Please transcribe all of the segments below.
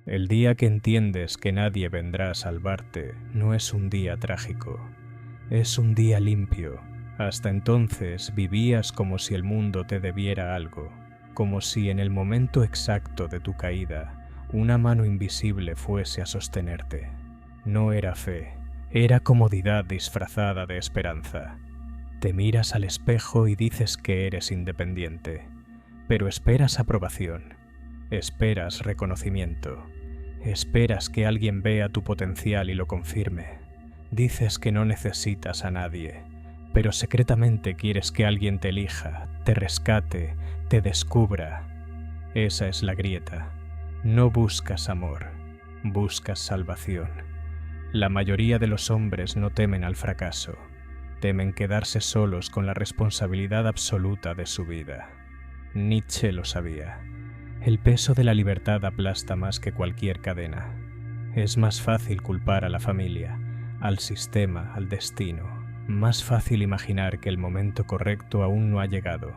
El día que entiendes que nadie vendrá a salvarte no es un día trágico, es un día limpio. Hasta entonces vivías como si el mundo te debiera algo, como si en el momento exacto de tu caída una mano invisible fuese a sostenerte. No era fe, era comodidad disfrazada de esperanza. Te miras al espejo y dices que eres independiente, pero esperas aprobación, esperas reconocimiento, esperas que alguien vea tu potencial y lo confirme. Dices que no necesitas a nadie, pero secretamente quieres que alguien te elija, te rescate, te descubra. Esa es la grieta. No buscas amor, buscas salvación. La mayoría de los hombres no temen al fracaso, temen quedarse solos con la responsabilidad absoluta de su vida. Nietzsche lo sabía. El peso de la libertad aplasta más que cualquier cadena. Es más fácil culpar a la familia, al sistema, al destino. Más fácil imaginar que el momento correcto aún no ha llegado.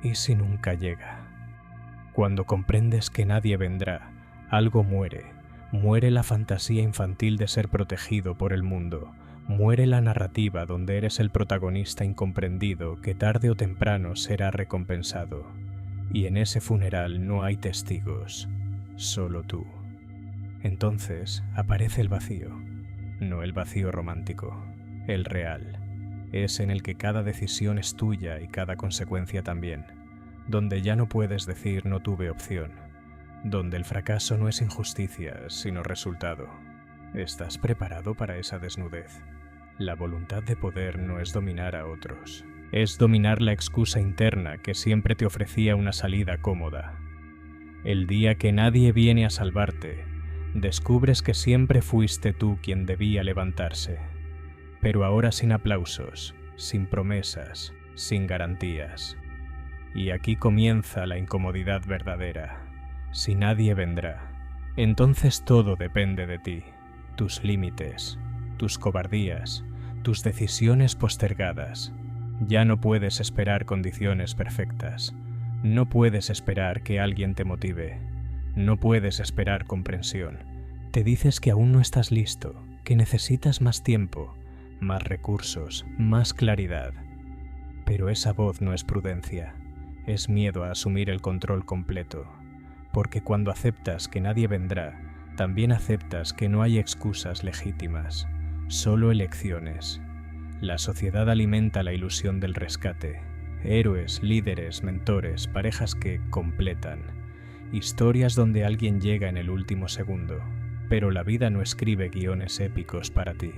¿Y si nunca llega? Cuando comprendes que nadie vendrá, algo muere. Muere la fantasía infantil de ser protegido por el mundo. Muere la narrativa donde eres el protagonista incomprendido que tarde o temprano será recompensado. Y en ese funeral no hay testigos, solo tú. Entonces aparece el vacío, no el vacío romántico, el real. Es en el que cada decisión es tuya y cada consecuencia también, donde ya no puedes decir no tuve opción, donde el fracaso no es injusticia, sino resultado. ¿Estás preparado para esa desnudez? La voluntad de poder no es dominar a otros, es dominar la excusa interna que siempre te ofrecía una salida cómoda. El día que nadie viene a salvarte, descubres que siempre fuiste tú quien debía levantarse, pero ahora sin aplausos, sin promesas, sin garantías. Y aquí comienza la incomodidad verdadera. Si nadie vendrá, entonces todo depende de ti, tus límites, tus cobardías, tus decisiones postergadas. Ya no puedes esperar condiciones perfectas. No puedes esperar que alguien te motive. No puedes esperar comprensión. Te dices que aún no estás listo, que necesitas más tiempo, más recursos, más claridad. Pero esa voz no es prudencia, es miedo a asumir el control completo. Porque cuando aceptas que nadie vendrá, también aceptas que no hay excusas legítimas, solo elecciones. La sociedad alimenta la ilusión del rescate. Héroes, líderes, mentores, parejas que completan. Historias donde alguien llega en el último segundo. Pero la vida no escribe guiones épicos para ti.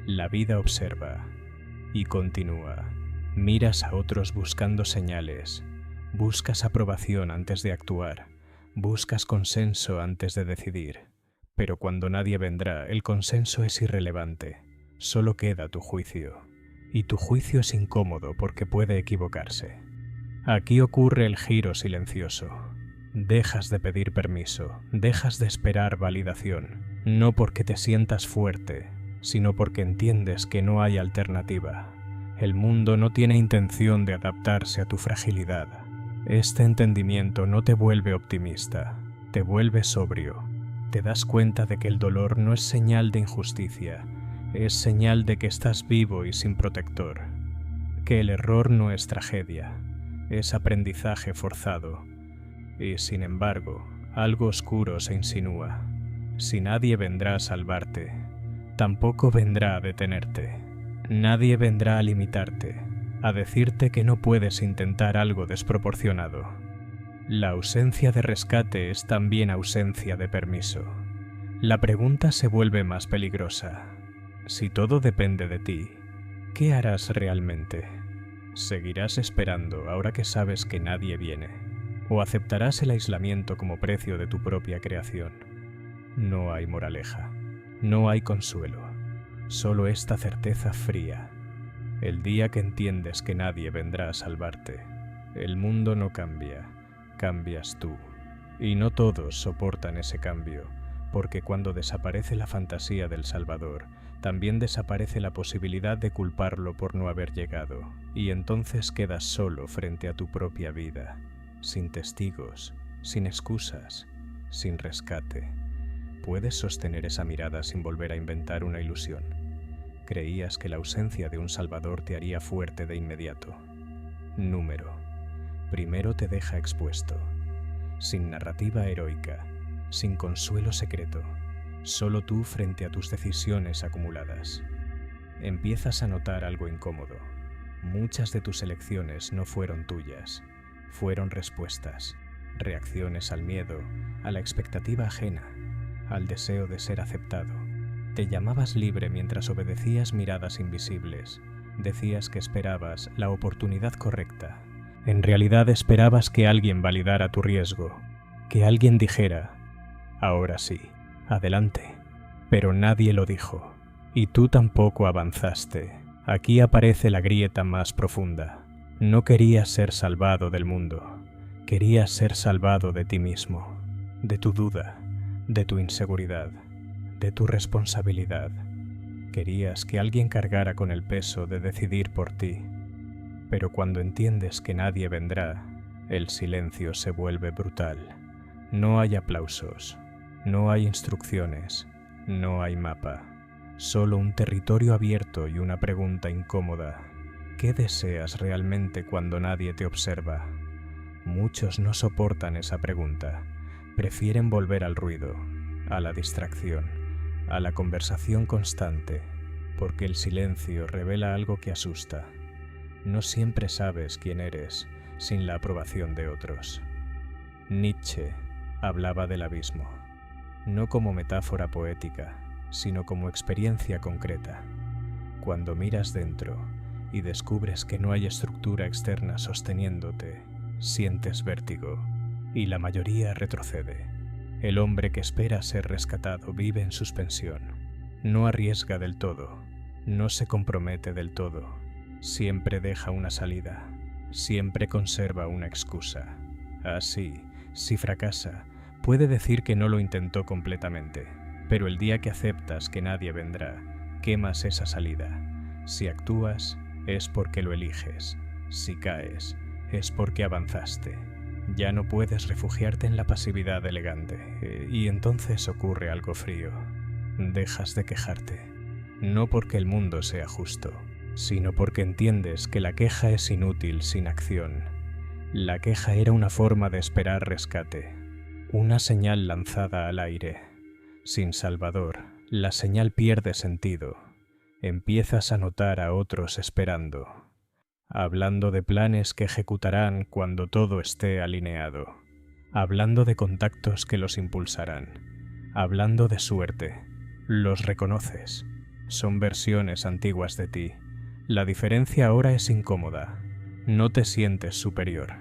La vida observa y continúa. Miras a otros buscando señales. Buscas aprobación antes de actuar. Buscas consenso antes de decidir. Pero cuando nadie vendrá, el consenso es irrelevante. Solo queda tu juicio. Y tu juicio es incómodo porque puede equivocarse. Aquí ocurre el giro silencioso. Dejas de pedir permiso, dejas de esperar validación, no porque te sientas fuerte, sino porque entiendes que no hay alternativa. El mundo no tiene intención de adaptarse a tu fragilidad. Este entendimiento no te vuelve optimista, te vuelve sobrio. Te das cuenta de que el dolor no es señal de injusticia, es señal de que estás vivo y sin protector. Que el error no es tragedia, es aprendizaje forzado. Y sin embargo, algo oscuro se insinúa. Si nadie vendrá a salvarte, tampoco vendrá a detenerte. Nadie vendrá a limitarte, a decirte que no puedes intentar algo desproporcionado. La ausencia de rescate es también ausencia de permiso. La pregunta se vuelve más peligrosa. Si todo depende de ti, ¿qué harás realmente? ¿Seguirás esperando ahora que sabes que nadie viene? ¿O aceptarás el aislamiento como precio de tu propia creación? No hay moraleja, no hay consuelo, solo esta certeza fría. El día que entiendes que nadie vendrá a salvarte, el mundo no cambia, cambias tú. Y no todos soportan ese cambio, porque cuando desaparece la fantasía del Salvador, también desaparece la posibilidad de culparlo por no haber llegado, y entonces quedas solo frente a tu propia vida, sin testigos, sin excusas, sin rescate. Puedes sostener esa mirada sin volver a inventar una ilusión. Creías que la ausencia de un salvador te haría fuerte de inmediato. Número. Primero te deja expuesto, sin narrativa heroica, sin consuelo secreto, solo tú frente a tus decisiones acumuladas. Empiezas a notar algo incómodo. Muchas de tus elecciones no fueron tuyas, fueron respuestas, reacciones al miedo, a la expectativa ajena, al deseo de ser aceptado. Te llamabas libre mientras obedecías miradas invisibles. Decías que esperabas la oportunidad correcta. En realidad esperabas que alguien validara tu riesgo, que alguien dijera, ahora sí, adelante. Pero nadie lo dijo, y tú tampoco avanzaste. Aquí aparece la grieta más profunda. No querías ser salvado del mundo, querías ser salvado de ti mismo, de tu duda, de tu inseguridad, de tu responsabilidad. Querías que alguien cargara con el peso de decidir por ti. Pero cuando entiendes que nadie vendrá, el silencio se vuelve brutal. No hay aplausos, no hay instrucciones, no hay mapa. Solo un territorio abierto y una pregunta incómoda. ¿Qué deseas realmente cuando nadie te observa? Muchos no soportan esa pregunta. Prefieren volver al ruido, a la distracción, a la conversación constante, porque el silencio revela algo que asusta. No siempre sabes quién eres sin la aprobación de otros. Nietzsche hablaba del abismo, no como metáfora poética, sino como experiencia concreta. Cuando miras dentro y descubres que no hay estructura externa sosteniéndote, sientes vértigo y la mayoría retrocede. El hombre que espera ser rescatado vive en suspensión. No arriesga del todo, no se compromete del todo. Siempre deja una salida, siempre conserva una excusa. Así, si fracasa, puede decir que no lo intentó completamente, pero el día que aceptas que nadie vendrá, quemas esa salida. Si actúas, es porque lo eliges. Si caes, es porque avanzaste. Ya no puedes refugiarte en la pasividad elegante, y entonces ocurre algo frío. Dejas de quejarte, no porque el mundo sea justo, sino porque entiendes que la queja es inútil sin acción. La queja era una forma de esperar rescate, una señal lanzada al aire. Sin salvador, la señal pierde sentido. Empiezas a notar a otros esperando, hablando de planes que ejecutarán cuando todo esté alineado, hablando de contactos que los impulsarán, hablando de suerte. Los reconoces. Son versiones antiguas de ti. La diferencia ahora es incómoda. No te sientes superior.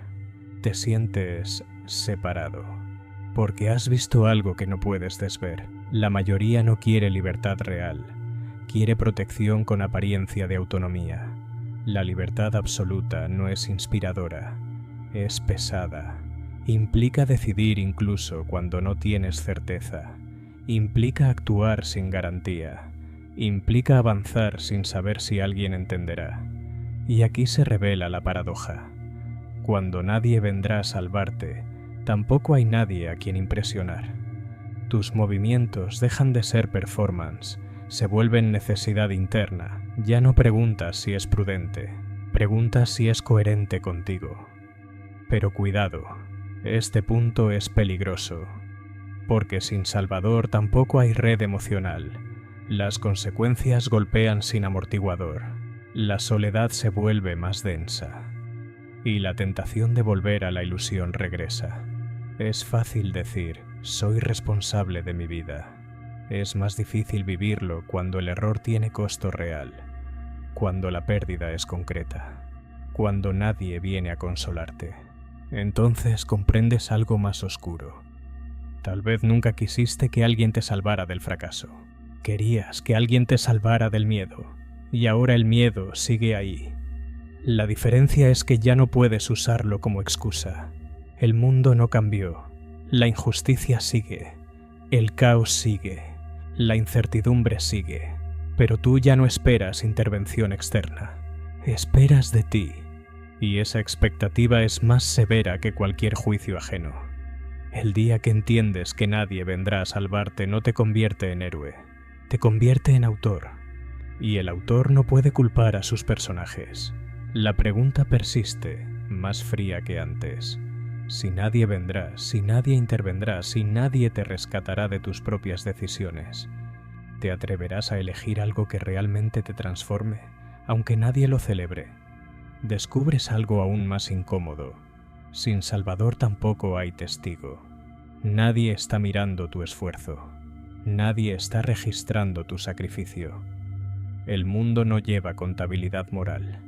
Te sientes separado. Porque has visto algo que no puedes desver. La mayoría no quiere libertad real. Quiere protección con apariencia de autonomía. La libertad absoluta no es inspiradora. Es pesada. Implica decidir incluso cuando no tienes certeza. Implica actuar sin garantía. Implica avanzar sin saber si alguien entenderá. Y aquí se revela la paradoja. Cuando nadie vendrá a salvarte, tampoco hay nadie a quien impresionar. Tus movimientos dejan de ser performance, se vuelven necesidad interna. Ya no preguntas si es prudente, preguntas si es coherente contigo. Pero cuidado, este punto es peligroso, porque sin salvador tampoco hay red emocional. Las consecuencias golpean sin amortiguador. La soledad se vuelve más densa. Y la tentación de volver a la ilusión regresa. Es fácil decir, soy responsable de mi vida. Es más difícil vivirlo cuando el error tiene costo real, cuando la pérdida es concreta, cuando nadie viene a consolarte. Entonces comprendes algo más oscuro. Tal vez nunca quisiste que alguien te salvara del fracaso. Querías que alguien te salvara del miedo, y ahora el miedo sigue ahí. La diferencia es que ya no puedes usarlo como excusa. El mundo no cambió, la injusticia sigue, el caos sigue, la incertidumbre sigue, pero tú ya no esperas intervención externa, esperas de ti, y esa expectativa es más severa que cualquier juicio ajeno. El día que entiendes que nadie vendrá a salvarte no te convierte en héroe, te convierte en autor. Y el autor no puede culpar a sus personajes. La pregunta persiste, más fría que antes. Si nadie vendrá, si nadie intervendrá, si nadie te rescatará de tus propias decisiones, ¿te atreverás a elegir algo que realmente te transforme, aunque nadie lo celebre? Descubres algo aún más incómodo. Sin Salvador tampoco hay testigo. Nadie está mirando tu esfuerzo. Nadie está registrando tu sacrificio. El mundo no lleva contabilidad moral.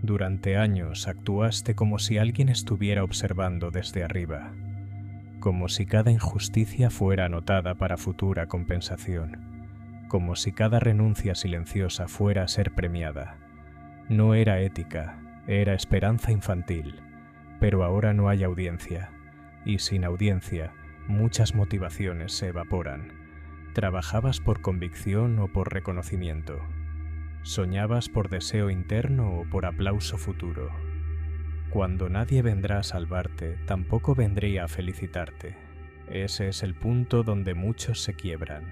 Durante años actuaste como si alguien estuviera observando desde arriba, como si cada injusticia fuera anotada para futura compensación, como si cada renuncia silenciosa fuera a ser premiada. No era ética, era esperanza infantil, pero ahora no hay audiencia, y sin audiencia muchas motivaciones se evaporan. ¿Trabajabas por convicción o por reconocimiento? ¿Soñabas por deseo interno o por aplauso futuro? Cuando nadie vendrá a salvarte, tampoco vendría a felicitarte. Ese es el punto donde muchos se quiebran,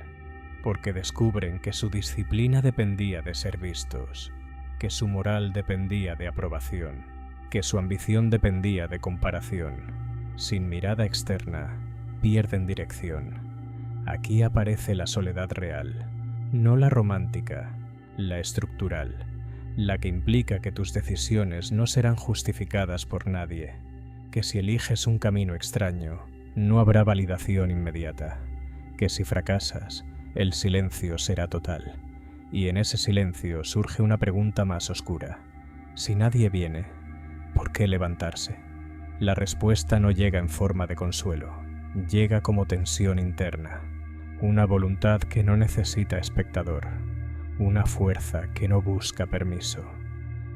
porque descubren que su disciplina dependía de ser vistos, que su moral dependía de aprobación, que su ambición dependía de comparación. Sin mirada externa, pierden dirección. Aquí aparece la soledad real, no la romántica, la estructural, la que implica que tus decisiones no serán justificadas por nadie, que si eliges un camino extraño, no habrá validación inmediata, que si fracasas, el silencio será total, y en ese silencio surge una pregunta más oscura. Si nadie viene, ¿por qué levantarse? La respuesta no llega en forma de consuelo, llega como tensión interna, una voluntad que no necesita espectador, una fuerza que no busca permiso.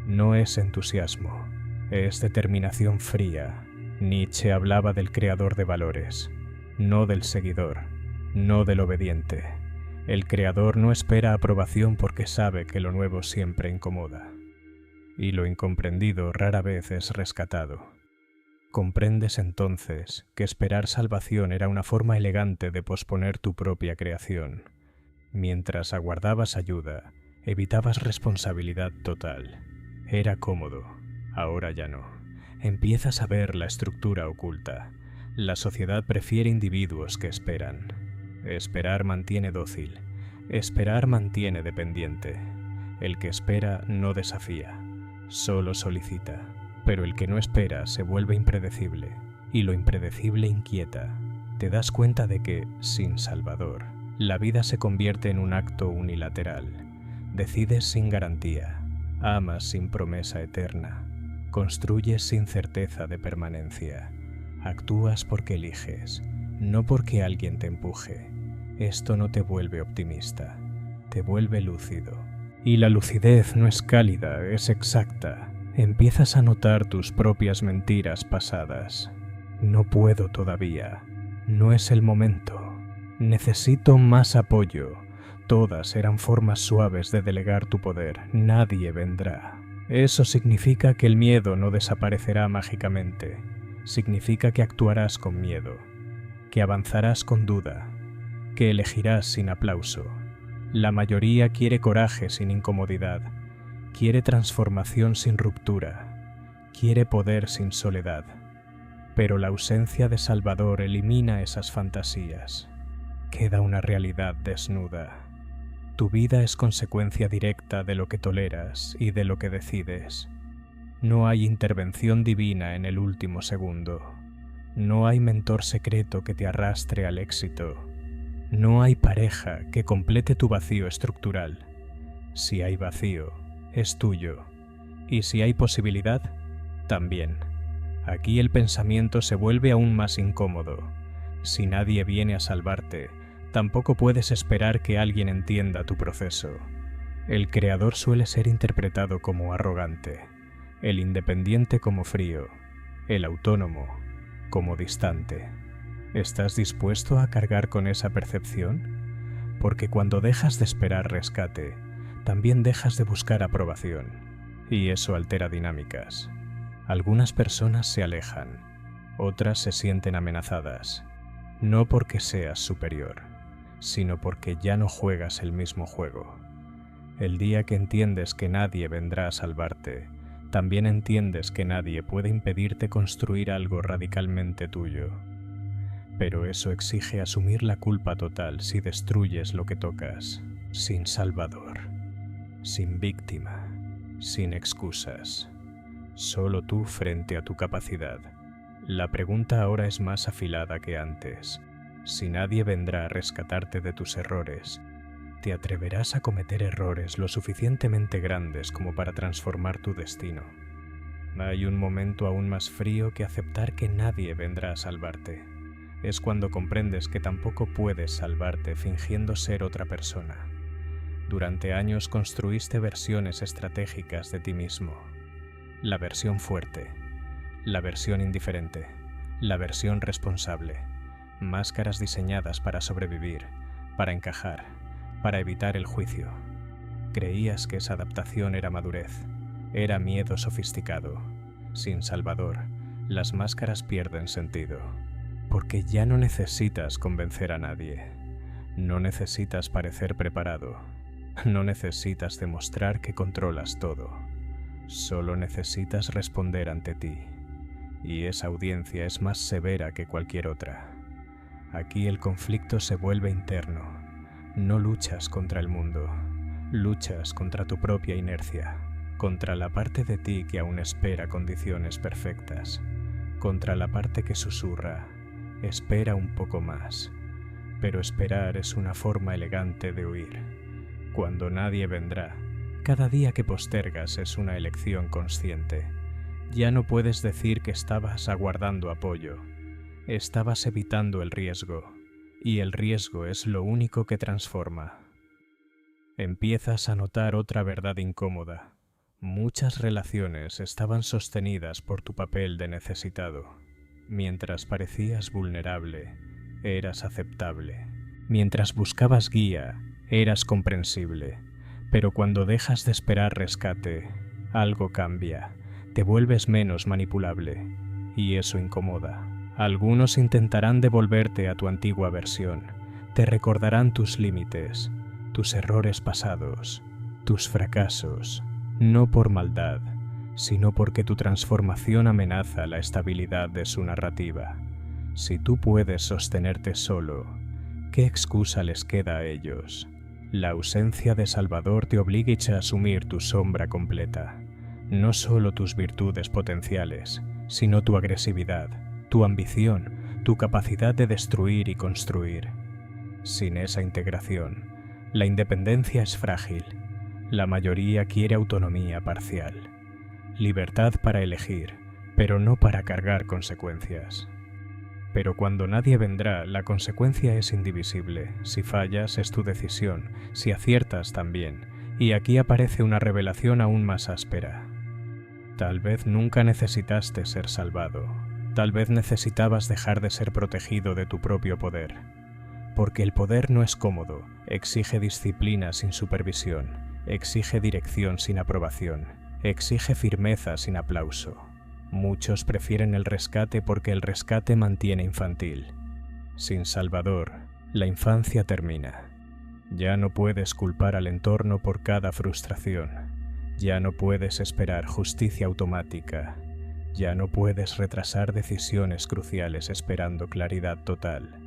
No es entusiasmo, es determinación fría. Nietzsche hablaba del creador de valores, no del seguidor, no del obediente. El creador no espera aprobación porque sabe que lo nuevo siempre incomoda, y lo incomprendido rara vez es rescatado. Comprendes entonces que esperar salvación era una forma elegante de posponer tu propia creación. Mientras aguardabas ayuda, evitabas responsabilidad total. Era cómodo, ahora ya no. Empiezas a ver la estructura oculta. La sociedad prefiere individuos que esperan. Esperar mantiene dócil. Esperar mantiene dependiente. El que espera no desafía, solo solicita. Pero el que no espera se vuelve impredecible, y lo impredecible inquieta. Te das cuenta de que, sin Salvador, la vida se convierte en un acto unilateral. Decides sin garantía, amas sin promesa eterna, construyes sin certeza de permanencia, actúas porque eliges, no porque alguien te empuje. Esto no te vuelve optimista, te vuelve lúcido. Y la lucidez no es cálida, es exacta. Empiezas a notar tus propias mentiras pasadas. No puedo todavía, no es el momento. Necesito más apoyo. Todas eran formas suaves de delegar tu poder. Nadie vendrá. Eso significa que el miedo no desaparecerá mágicamente. Significa que actuarás con miedo, que avanzarás con duda, que elegirás sin aplauso. La mayoría quiere coraje sin incomodidad, quiere transformación sin ruptura, quiere poder sin soledad. Pero la ausencia de Salvador elimina esas fantasías. Queda una realidad desnuda. Tu vida es consecuencia directa de lo que toleras y de lo que decides. No hay intervención divina en el último segundo. No hay mentor secreto que te arrastre al éxito. No hay pareja que complete tu vacío estructural. Si hay vacío, es tuyo. Y si hay posibilidad, también. Aquí el pensamiento se vuelve aún más incómodo. Si nadie viene a salvarte, tampoco puedes esperar que alguien entienda tu proceso. El creador suele ser interpretado como arrogante, el independiente como frío, el autónomo como distante. ¿Estás dispuesto a cargar con esa percepción? Porque cuando dejas de esperar rescate, también dejas de buscar aprobación, y eso altera dinámicas. Algunas personas se alejan, Otras se sienten amenazadas, no porque seas superior, sino porque ya no juegas el mismo juego. El día que entiendes que nadie vendrá a salvarte, también entiendes que nadie puede impedirte construir algo radicalmente tuyo. Pero eso exige asumir la culpa total si destruyes lo que tocas, sin salvador, sin víctima, sin excusas. Solo tú frente a tu capacidad. La pregunta ahora es más afilada que antes. Si nadie vendrá a rescatarte de tus errores, ¿te atreverás a cometer errores lo suficientemente grandes como para transformar tu destino? Hay un momento aún más frío que aceptar que nadie vendrá a salvarte. Es cuando comprendes que tampoco puedes salvarte fingiendo ser otra persona. Durante años construiste versiones estratégicas de ti mismo. La versión fuerte, la versión indiferente, la versión responsable. Máscaras diseñadas para sobrevivir, para encajar, para evitar el juicio. Creías que esa adaptación era madurez, era miedo sofisticado. Sin salvador, las máscaras pierden sentido, porque ya no necesitas convencer a nadie. No necesitas parecer preparado. No necesitas demostrar que controlas todo. Solo necesitas responder ante ti. Y esa audiencia es más severa que cualquier otra. Aquí el conflicto se vuelve interno. No luchas contra el mundo. Luchas contra tu propia inercia. Contra la parte de ti que aún espera condiciones perfectas. Contra la parte que susurra. Espera un poco más. Pero esperar es una forma elegante de huir. Cuando nadie vendrá, cada día que postergas es una elección consciente. Ya no puedes decir que estabas aguardando apoyo. Estabas evitando el riesgo, y el riesgo es lo único que transforma. Empiezas a notar otra verdad incómoda. Muchas relaciones estaban sostenidas por tu papel de necesitado. Mientras parecías vulnerable, eras aceptable. Mientras buscabas guía, eras comprensible. Pero cuando dejas de esperar rescate, algo cambia. Te vuelves menos manipulable, y eso incomoda. Algunos intentarán devolverte a tu antigua versión. Te recordarán tus límites, tus errores pasados, tus fracasos, no por maldad, sino porque tu transformación amenaza la estabilidad de su narrativa. Si tú puedes sostenerte solo, ¿qué excusa les queda a ellos? La ausencia de Salvador te obliga a asumir tu sombra completa. No solo tus virtudes potenciales, sino tu agresividad, tu ambición, tu capacidad de destruir y construir. Sin esa integración, la independencia es frágil. La mayoría quiere autonomía parcial. Libertad para elegir, pero no para cargar consecuencias. Pero cuando nadie vendrá, la consecuencia es indivisible. Si fallas, es tu decisión. Si aciertas, también. Y aquí aparece una revelación aún más áspera. Tal vez nunca necesitaste ser salvado. Tal vez necesitabas dejar de ser protegido de tu propio poder. Porque el poder no es cómodo, exige disciplina sin supervisión, exige dirección sin aprobación, exige firmeza sin aplauso. Muchos prefieren el rescate porque el rescate mantiene infantil. Sin Salvador, la infancia termina. Ya no puedes culpar al entorno por cada frustración. Ya no puedes esperar justicia automática. Ya no puedes retrasar decisiones cruciales esperando claridad total.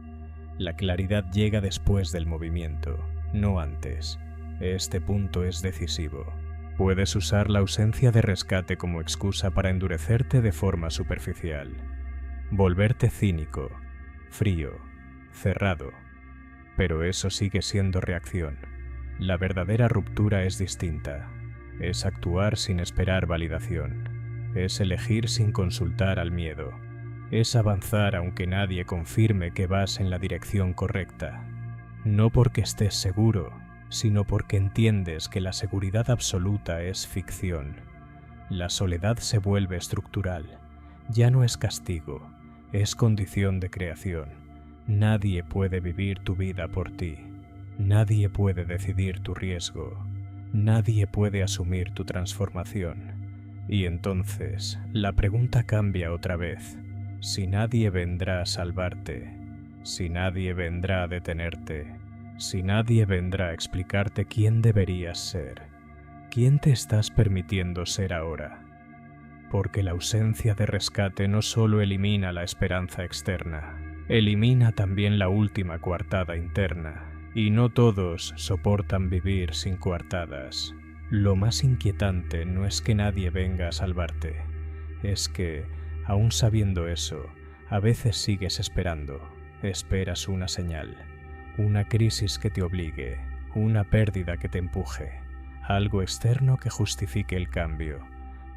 La claridad llega después del movimiento, no antes. Este punto es decisivo. Puedes usar la ausencia de rescate como excusa para endurecerte de forma superficial, volverte cínico, frío, cerrado. Pero eso sigue siendo reacción. La verdadera ruptura es distinta. Es actuar sin esperar validación. Es elegir sin consultar al miedo. Es avanzar aunque nadie confirme que vas en la dirección correcta. No porque estés seguro, sino porque entiendes que la seguridad absoluta es ficción. La soledad se vuelve estructural. Ya no es castigo, es condición de creación. Nadie puede vivir tu vida por ti. Nadie puede decidir tu riesgo. Nadie puede asumir tu transformación. Y entonces, la pregunta cambia otra vez. Si nadie vendrá a salvarte, si nadie vendrá a detenerte, si nadie vendrá a explicarte quién deberías ser, ¿quién te estás permitiendo ser ahora? Porque la ausencia de rescate no solo elimina la esperanza externa, elimina también la última coartada interna, y no todos soportan vivir sin coartadas. Lo más inquietante no es que nadie venga a salvarte, es que, aún sabiendo eso, a veces sigues esperando, esperas una señal, una crisis que te obligue, una pérdida que te empuje, algo externo que justifique el cambio.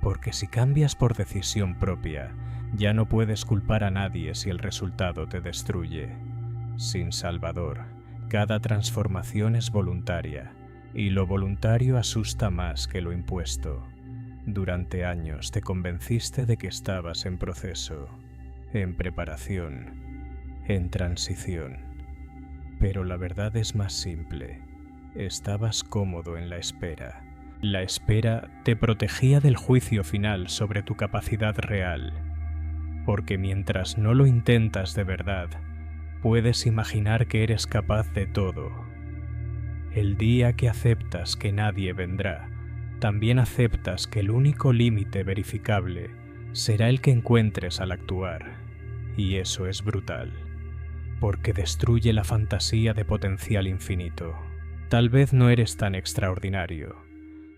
Porque si cambias por decisión propia, ya no puedes culpar a nadie si el resultado te destruye. Sin Salvador, cada transformación es voluntaria, y lo voluntario asusta más que lo impuesto. Durante años te convenciste de que estabas en proceso, en preparación, en transición. Pero la verdad es más simple. Estabas cómodo en la espera. La espera te protegía del juicio final sobre tu capacidad real, porque mientras no lo intentas de verdad, puedes imaginar que eres capaz de todo. El día que aceptas que nadie vendrá, también aceptas que el único límite verificable será el que encuentres al actuar, y eso es brutal, porque destruye la fantasía de potencial infinito. Tal vez no eres tan extraordinario.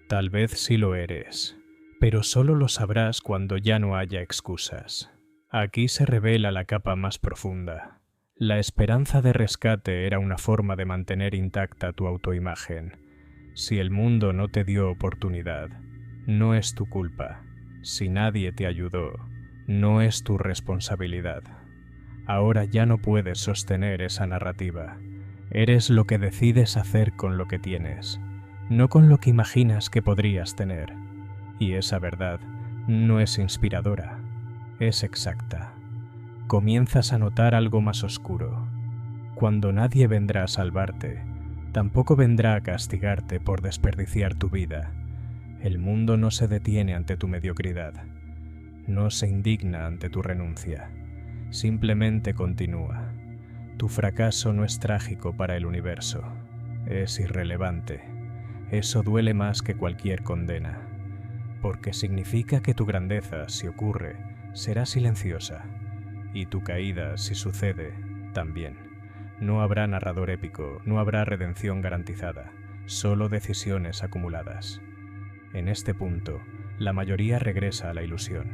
Tal vez sí lo eres, pero solo lo sabrás cuando ya no haya excusas. Aquí se revela la capa más profunda. La esperanza de rescate era una forma de mantener intacta tu autoimagen. Si el mundo no te dio oportunidad, no es tu culpa. Si nadie te ayudó, no es tu responsabilidad. Ahora ya no puedes sostener esa narrativa. Eres lo que decides hacer con lo que tienes, no con lo que imaginas que podrías tener. Y esa verdad no es inspiradora, es exacta. Comienzas a notar algo más oscuro. Cuando nadie vendrá a salvarte, tampoco vendrá a castigarte por desperdiciar tu vida. El mundo no se detiene ante tu mediocridad, no se indigna ante tu renuncia, simplemente continúa. Tu fracaso no es trágico para el universo, es irrelevante. Eso duele más que cualquier condena, porque significa que tu grandeza, si ocurre, será silenciosa, y tu caída, si sucede, también. No habrá narrador épico, no habrá redención garantizada, solo decisiones acumuladas. En este punto, la mayoría regresa a la ilusión,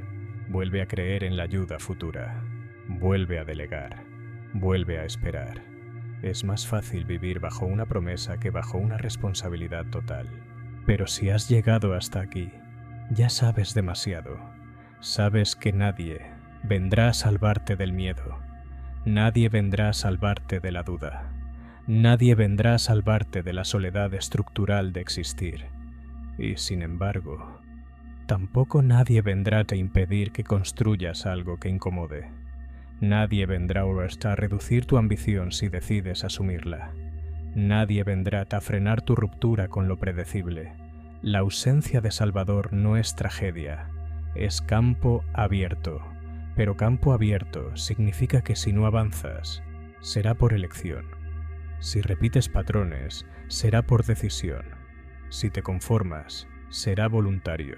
vuelve a creer en la ayuda futura, vuelve a delegar, vuelve a esperar. Es más fácil vivir bajo una promesa que bajo una responsabilidad total. Pero si has llegado hasta aquí, ya sabes demasiado. Sabes que nadie vendrá a salvarte del miedo. Nadie vendrá a salvarte de la duda. Nadie vendrá a salvarte de la soledad estructural de existir. Y sin embargo, tampoco nadie vendrá a impedir que construyas algo que incomode. Nadie vendrá a reducir tu ambición si decides asumirla. Nadie vendrá a frenar tu ruptura con lo predecible. La ausencia de Salvador no es tragedia, es campo abierto. Pero campo abierto significa que si no avanzas, será por elección. Si repites patrones, será por decisión. Si te conformas, será voluntario.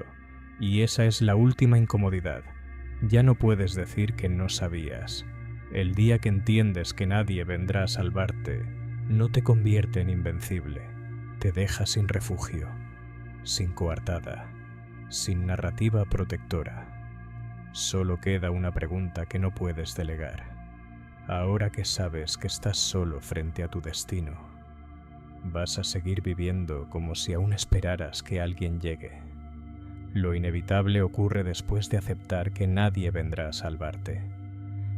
Y esa es la última incomodidad. Ya no puedes decir que no sabías. El día que entiendes que nadie vendrá a salvarte, no te convierte en invencible. Te deja sin refugio, sin coartada, sin narrativa protectora. Solo queda una pregunta que no puedes delegar. Ahora que sabes que estás solo frente a tu destino, ¿vas a seguir viviendo como si aún esperaras que alguien llegue? Lo inevitable ocurre después de aceptar que nadie vendrá a salvarte.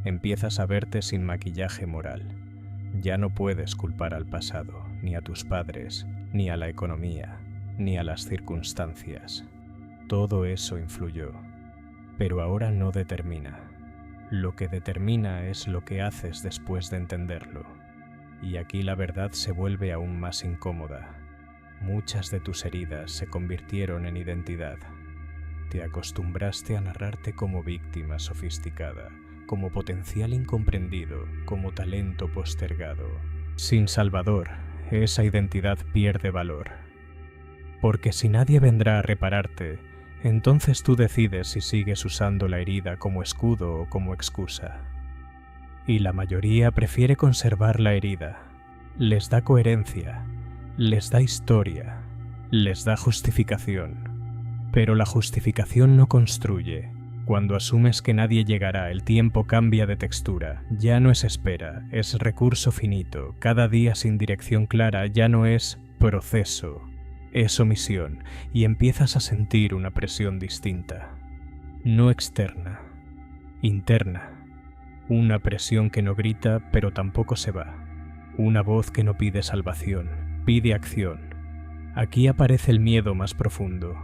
Empiezas a verte sin maquillaje moral. Ya no puedes culpar al pasado, ni a tus padres, ni a la economía, ni a las circunstancias. Todo eso influyó, pero ahora no determina. Lo que determina es lo que haces después de entenderlo. Y aquí la verdad se vuelve aún más incómoda. Muchas de tus heridas se convirtieron en identidad. Te acostumbraste a narrarte como víctima sofisticada, como potencial incomprendido, como talento postergado. Sin Salvador, esa identidad pierde valor. Porque si nadie vendrá a repararte, entonces tú decides si sigues usando la herida como escudo o como excusa. Y la mayoría prefiere conservar la herida. Les da coherencia, les da historia, les da justificación. Pero la justificación no construye. Cuando asumes que nadie llegará, el tiempo cambia de textura. Ya no es espera, es recurso finito. Cada día sin dirección clara ya no es proceso, es omisión, y empiezas a sentir una presión distinta. No externa, interna. Una presión que no grita, pero tampoco se va. Una voz que no pide salvación, pide acción. Aquí aparece el miedo más profundo.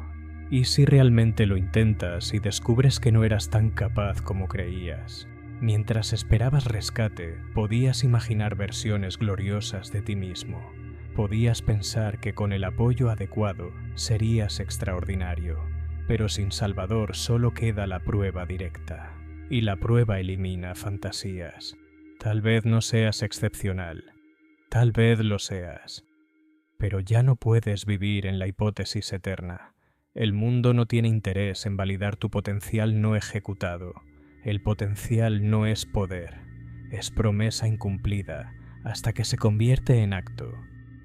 ¿Y si realmente lo intentas y descubres que no eras tan capaz como creías? Mientras esperabas rescate, podías imaginar versiones gloriosas de ti mismo. Podías pensar que con el apoyo adecuado serías extraordinario, pero sin Salvador solo queda la prueba directa. Y la prueba elimina fantasías. Tal vez no seas excepcional, tal vez lo seas, pero ya no puedes vivir en la hipótesis eterna. El mundo no tiene interés en validar tu potencial no ejecutado. El potencial no es poder, es promesa incumplida hasta que se convierte en acto.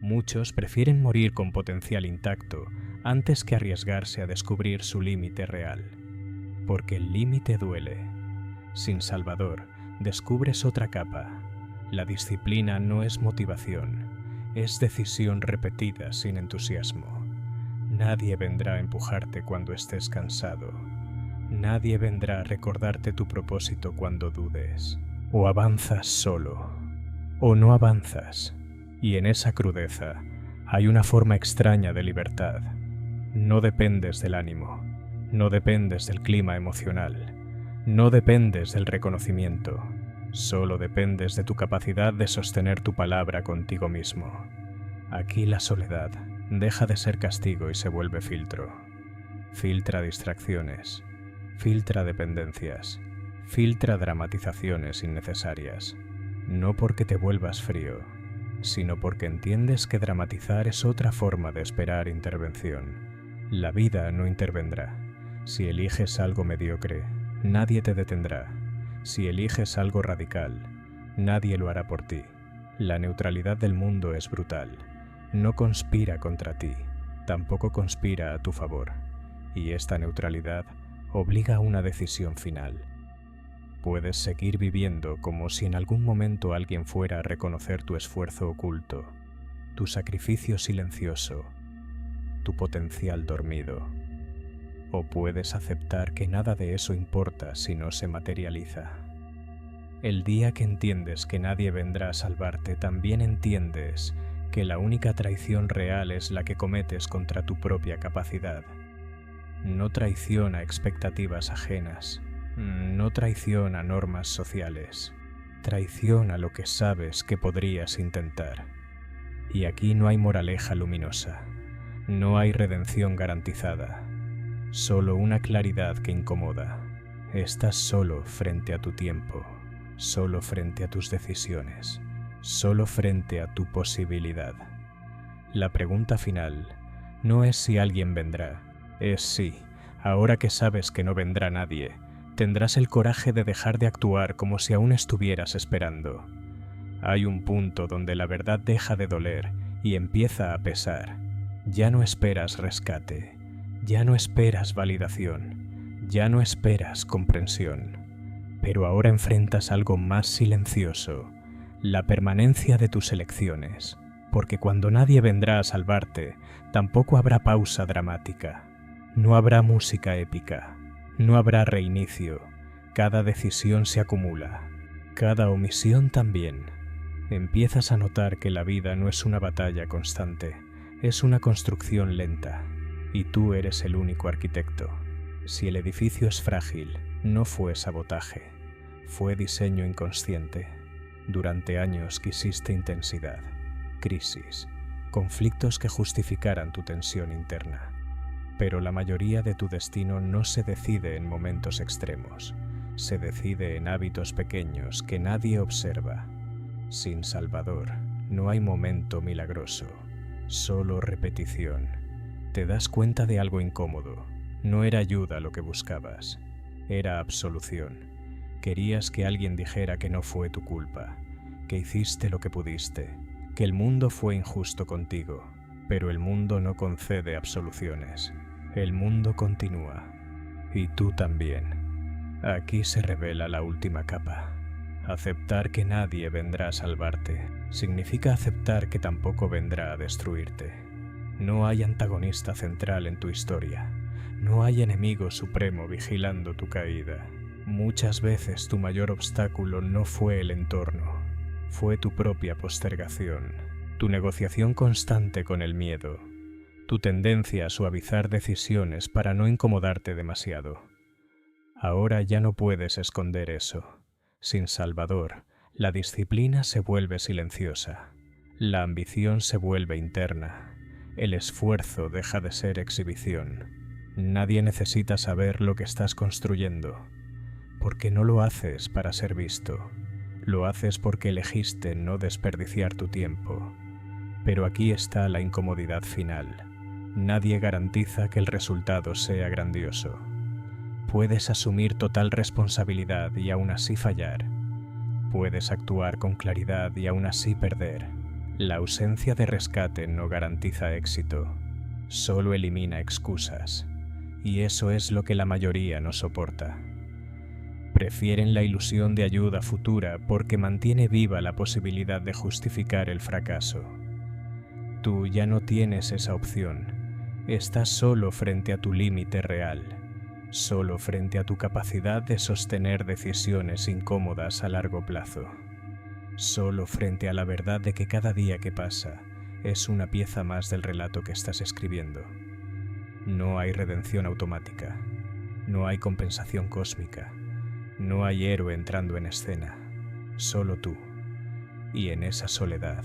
Muchos prefieren morir con potencial intacto antes que arriesgarse a descubrir su límite real, porque el límite duele. Sin Salvador, descubres otra capa. La disciplina no es motivación, es decisión repetida sin entusiasmo. Nadie vendrá a empujarte cuando estés cansado. Nadie vendrá a recordarte tu propósito cuando dudes. O avanzas solo, o no avanzas. Y en esa crudeza hay una forma extraña de libertad. No dependes del ánimo, no dependes del clima emocional. No dependes del reconocimiento, solo dependes de tu capacidad de sostener tu palabra contigo mismo. Aquí la soledad deja de ser castigo y se vuelve filtro. Filtra distracciones, filtra dependencias, filtra dramatizaciones innecesarias. No porque te vuelvas frío, sino porque entiendes que dramatizar es otra forma de esperar intervención. La vida no intervendrá. Si eliges algo mediocre, nadie te detendrá. Si eliges algo radical, nadie lo hará por ti. La neutralidad del mundo es brutal. No conspira contra ti, tampoco conspira a tu favor. Y esta neutralidad obliga a una decisión final. Puedes seguir viviendo como si en algún momento alguien fuera a reconocer tu esfuerzo oculto, tu sacrificio silencioso, tu potencial dormido. O puedes aceptar que nada de eso importa si no se materializa. El día que entiendes que nadie vendrá a salvarte, también entiendes que la única traición real es la que cometes contra tu propia capacidad. No traición a expectativas ajenas, no traición a normas sociales, traición a lo que sabes que podrías intentar. Y aquí no hay moraleja luminosa, no hay redención garantizada. Solo una claridad que incomoda. Estás solo frente a tu tiempo, solo frente a tus decisiones, solo frente a tu posibilidad. La pregunta final no es si alguien vendrá, es si, ahora que sabes que no vendrá nadie, tendrás el coraje de dejar de actuar como si aún estuvieras esperando. Hay un punto donde la verdad deja de doler y empieza a pesar. Ya no esperas rescate. Ya no esperas validación, ya no esperas comprensión, pero ahora enfrentas algo más silencioso, la permanencia de tus elecciones, porque cuando nadie vendrá a salvarte, tampoco habrá pausa dramática, no habrá música épica, no habrá reinicio, cada decisión se acumula, cada omisión también. Empiezas a notar que la vida no es una batalla constante, es una construcción lenta. Y tú eres el único arquitecto. Si el edificio es frágil, no fue sabotaje, fue diseño inconsciente. Durante años quisiste intensidad, crisis, conflictos que justificaran tu tensión interna. Pero la mayoría de tu destino no se decide en momentos extremos, se decide en hábitos pequeños que nadie observa. Sin Salvador, no hay momento milagroso, solo repetición. Te das cuenta de algo incómodo. No era ayuda lo que buscabas, era absolución. Querías que alguien dijera que no fue tu culpa, que hiciste lo que pudiste, que el mundo fue injusto contigo, pero el mundo no concede absoluciones. El mundo continúa, y tú también. Aquí se revela la última capa. Aceptar que nadie vendrá a salvarte significa aceptar que tampoco vendrá a destruirte. No hay antagonista central en tu historia. No hay enemigo supremo vigilando tu caída. Muchas veces tu mayor obstáculo no fue el entorno, fue tu propia postergación, tu negociación constante con el miedo, tu tendencia a suavizar decisiones para no incomodarte demasiado. Ahora ya no puedes esconder eso. Sin Salvador, la disciplina se vuelve silenciosa, la ambición se vuelve interna, el esfuerzo deja de ser exhibición. Nadie necesita saber lo que estás construyendo, porque no lo haces para ser visto, lo haces porque elegiste no desperdiciar tu tiempo. Pero aquí está la incomodidad final. Nadie garantiza que el resultado sea grandioso. Puedes asumir total responsabilidad y aún así fallar. Puedes actuar con claridad y aún así perder. La ausencia de rescate no garantiza éxito, solo elimina excusas, y eso es lo que la mayoría no soporta. Prefieren la ilusión de ayuda futura porque mantiene viva la posibilidad de justificar el fracaso. Tú ya no tienes esa opción. Estás solo frente a tu límite real, solo frente a tu capacidad de sostener decisiones incómodas a largo plazo, solo frente a la verdad de que cada día que pasa es una pieza más del relato que estás escribiendo. No hay redención automática, no hay compensación cósmica, no hay héroe entrando en escena, solo tú. Y en esa soledad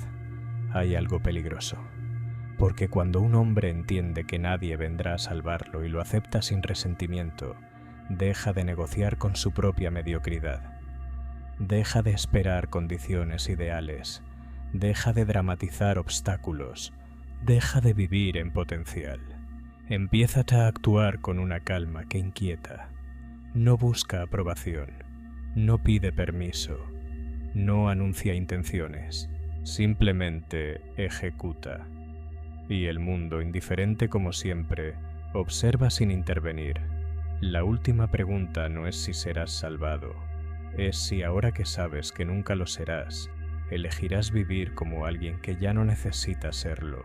hay algo peligroso. Porque cuando un hombre entiende que nadie vendrá a salvarlo y lo acepta sin resentimiento, deja de negociar con su propia mediocridad. Deja de esperar condiciones ideales. Deja de dramatizar obstáculos. Deja de vivir en potencial. Empieza a actuar con una calma que inquieta. No busca aprobación. No pide permiso. No anuncia intenciones. Simplemente ejecuta. Y el mundo, indiferente como siempre, observa sin intervenir. La última pregunta no es si serás salvado, es si ahora que sabes que nunca lo serás, elegirás vivir como alguien que ya no necesita serlo.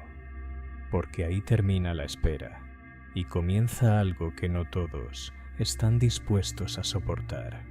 Porque ahí termina la espera, y comienza algo que no todos están dispuestos a soportar.